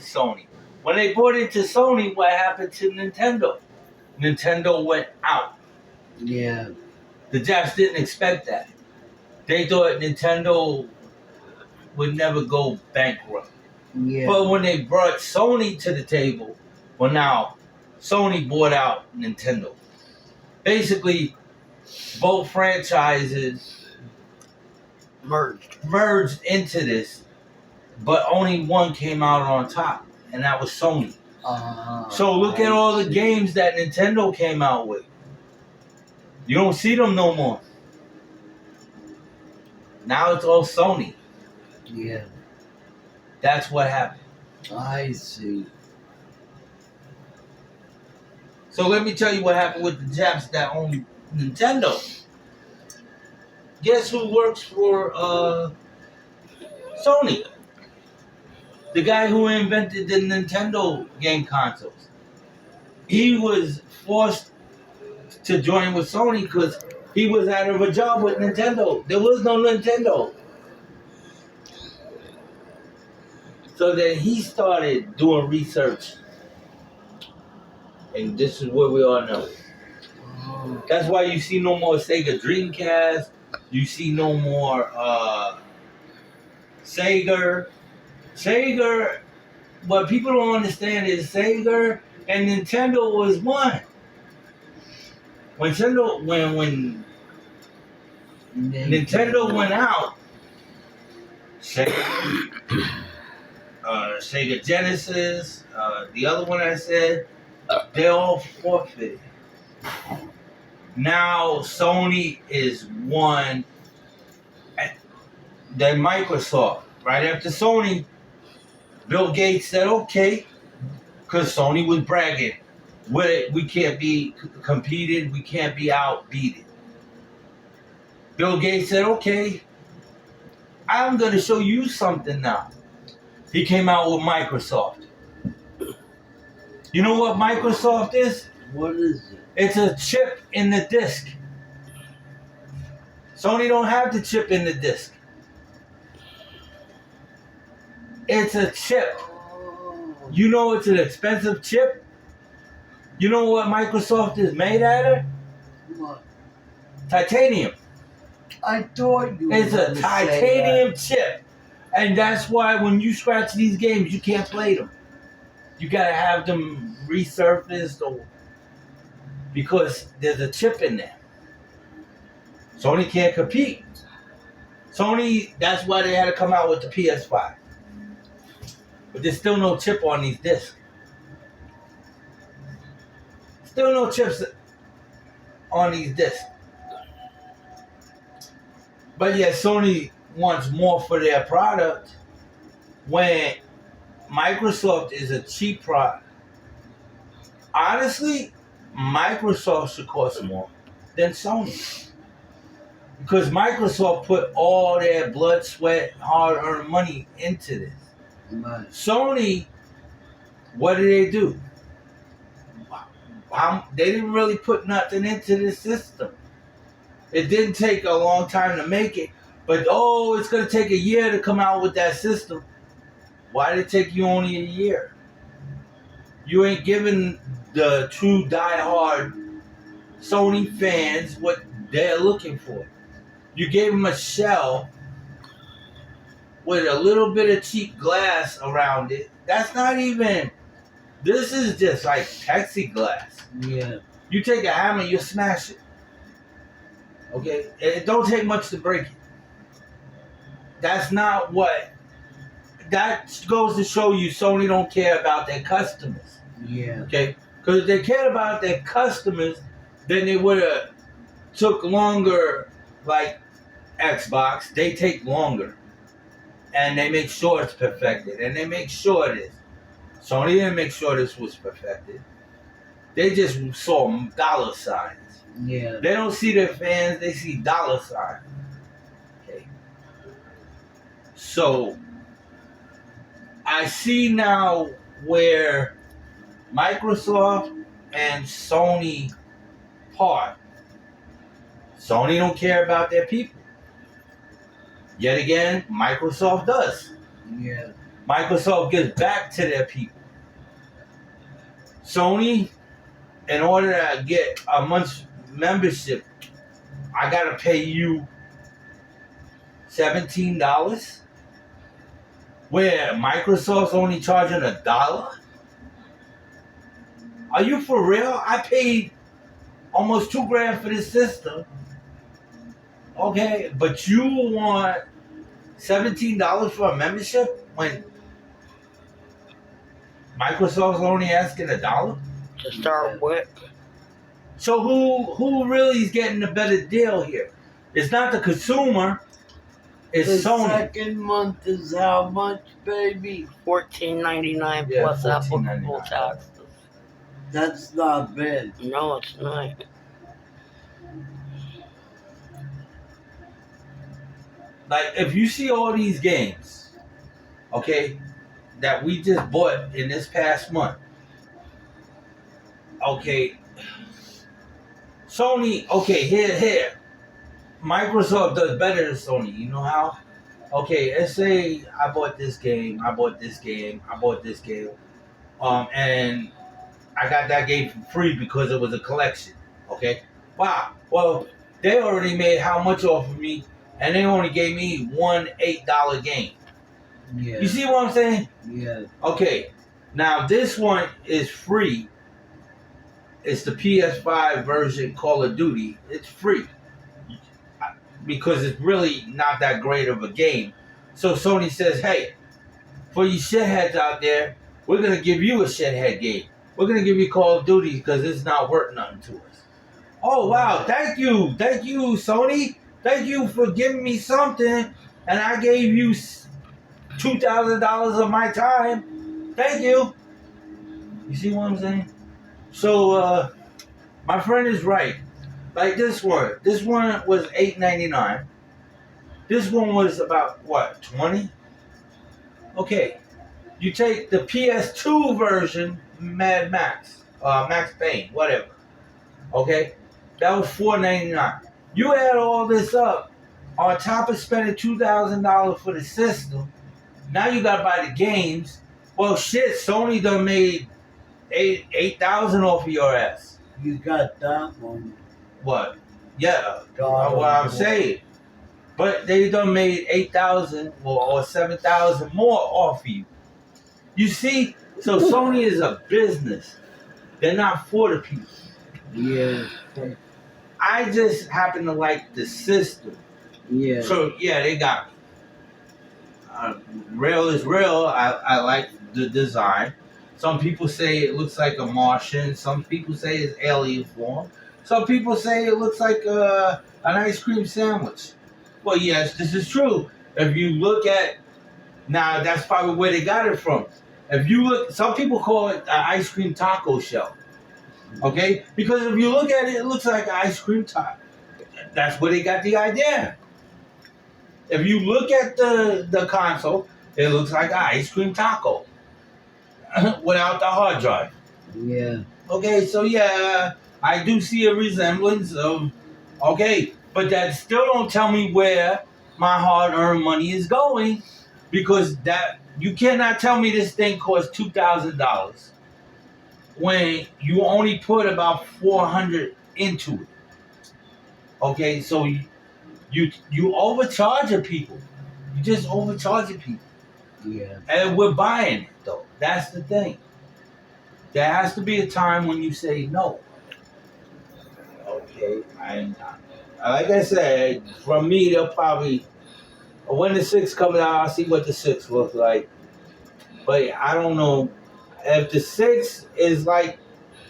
Sony. When they bought into Sony, what happened to Nintendo? Nintendo went out. Yeah. The Japs didn't expect that. They thought Nintendo would never go bankrupt. Yeah. But when they brought Sony to the table, well, now Sony bought out Nintendo. Basically, both franchises merged into this, but only one came out on top, and that was Sony. So look at all the games that Nintendo came out with. You don't see them no more. Now it's all Sony. Yeah. That's what happened. I see. So let me tell you what happened with the Japs that own Nintendo. Guess who works for Sony? The guy who invented the Nintendo game consoles. He was forced to join with Sony because he was out of a job with Nintendo. There was no Nintendo. So then he started doing research. And this is what we all know. That's why you see no more Sega Dreamcast. You see no more Sega. Sega, what people don't understand is Sega and Nintendo was one. When Nintendo went out, Sega Genesis, the other one I said, they all forfeited. Now Sony is one. Then Microsoft, right after Sony, Bill Gates said, okay, because Sony was bragging, we can't be competed, we can't be outbeaten. Bill Gates said, okay, I'm going to show you something now. He came out with Microsoft. You know what Microsoft is? What is it? It's a chip in the disc. Sony don't have the chip in the disc. It's a chip. You know it's an expensive chip? You know what Microsoft is made out of? What? Titanium. I thought you were It's a gonna say titanium chip. And that's why when you scratch these games, you can't play them. You gotta have them resurfaced or because there's a chip in there. Sony can't compete. Sony, that's why they had to come out with the PS5. But there's still no chip on these discs. Still no chips on these discs. But yet Sony wants more for their product when Microsoft is a cheap product. Honestly, Microsoft should cost more than Sony. Because Microsoft put all their blood, sweat, hard-earned money into this. Right. Sony, what did they do? They didn't really put nothing into this system. It didn't take a long time to make it, but it's going to take a year to come out with that system. Why did it take you only a year? You ain't giving the true die-hard Sony fans what they're looking for. You gave them a shell with a little bit of cheap glass around it. That's not even... This is just like plexiglass. Yeah. You take a hammer, you smash it. Okay? It don't take much to break it. That's not what... That goes to show you Sony don't care about their customers. Yeah. Okay? Because if they cared about their customers, then they would have took longer, like Xbox. They take longer. And they make sure it's perfected. And they make sure it is. Sony didn't make sure this was perfected. They just saw dollar signs. Yeah. They don't see their fans, they see dollar signs. Okay. So, I see now where Microsoft and Sony part. Sony don't care about their people. Yet again, Microsoft does. Yeah. Microsoft gives back to their people. Sony, in order to get a month's membership, I gotta pay you $17, where Microsoft's only charging $1. Are you for real? I paid almost $2,000 for this system. Okay, but you want $17 for a membership when Microsoft's only asking $1? To start with. So who really is getting the better deal here? It's not the consumer. It's The Sony. second month is how much, baby? $14.99 Yeah, plus applicable $14.99. taxes. That's not bad. No, it's not. Like, if you see all these games, okay, that we just bought in this past month, okay, Sony, okay, here, Microsoft does better than Sony. You know how? Okay, let's say I bought this game, and I got that game for free because it was a collection. Okay, wow. Well, they already made how much off of me, and they only gave me one $8 game. Yeah. You see what I'm saying? Yeah. Okay, now this one is free. It's the PS5 version Call of Duty. It's free because it's really not that great of a game. So Sony says, hey, for you shitheads out there, we're going to give you a shithead game. We're going to give you Call of Duty because it's not worth nothing to us. Oh, wow. Thank you, Sony. Thank you for giving me something, and I gave you $2,000 of my time. Thank you. You see what I'm saying? So, my friend is right. Like this one was $8.99. This one was about what, 20? Okay, you take the PS2 version, Mad Max, Max Payne, whatever. Okay, that was $4.99. You add all this up, on top of spending $2,000 for the system. Now you gotta buy the games. Well, shit, Sony done made $8,000 off of your ass. You got that one. What? Yeah, God, what I'm saying. But they done made $8,000 or $7,000 more off of you. You see? So Sony is a business. They're not for the people. Yeah. I just happen to like the system. Yeah. So yeah, they got me. Real is real. I like the design. Some people say it looks like a Martian. Some people say it's alien form. Some people say it looks like an ice cream sandwich. Well, yes, this is true. If you look at, now that's probably where they got it from. If you look, some people call it an ice cream taco shell. Okay? Because if you look at it, it looks like an ice cream taco. That's where they got the idea. If you look at the console, it looks like an ice cream taco without the hard drive. Yeah. Okay, so yeah, I do see a resemblance of, okay, but that still don't tell me where my hard-earned money is going, because that you cannot tell me this thing costs $2,000 when you only put about $400 into it. Okay, so you overcharging people. You just overcharging people. Yeah. And we're buying it, though. That's the thing. There has to be a time when you say no. Okay, like I said, from me, they'll probably, when the 6 comes out, I'll see what the 6 looks like. But I don't know if the 6 is like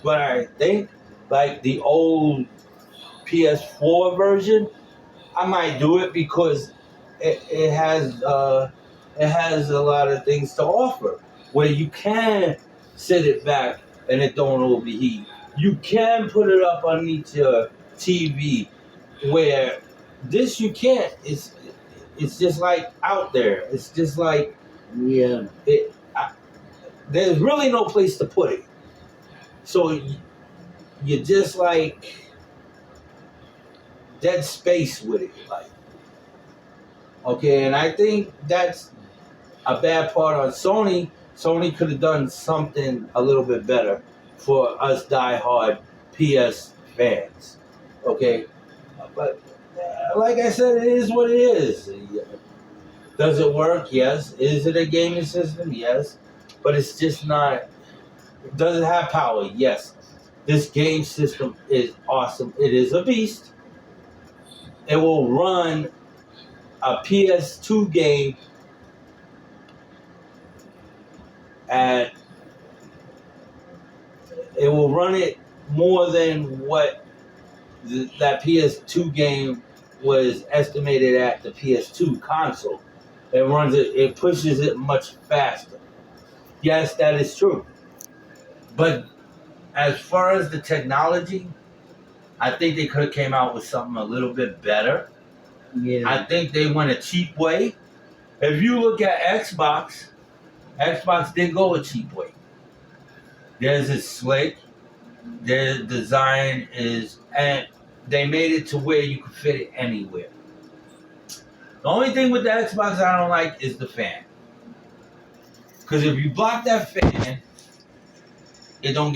what I think, like the old PS4 version. I might do it because it has a lot of things to offer, where you can sit it back and it don't overheat. You can put it up underneath your TV, where this you can't. It's just like out there. It's just like, Yeah. there's really no place to put it. So you're just like dead space with it, like. Okay, and I think that's a bad part on Sony. Sony could have done something a little bit better for us diehard PS fans. Okay, but like I said, it is what it is. Does it work? Yes. Is it a gaming system? Yes. But it's just not. Does it have power? Yes. This game system is awesome. It is a beast. It will run a PS2 game at. It will run it more than what that PS2 game was estimated at the PS2 console. It runs it. It pushes it much faster. Yes, that is true. But as far as the technology, I think they could have came out with something a little bit better. Yeah. I think they went a cheap way. If you look at Xbox, Xbox didn't go a cheap way. Theirs is slick. Their design is, and they made it to where you could fit it anywhere. The only thing with the Xbox I don't like is the fan. Because if you block that fan, it don't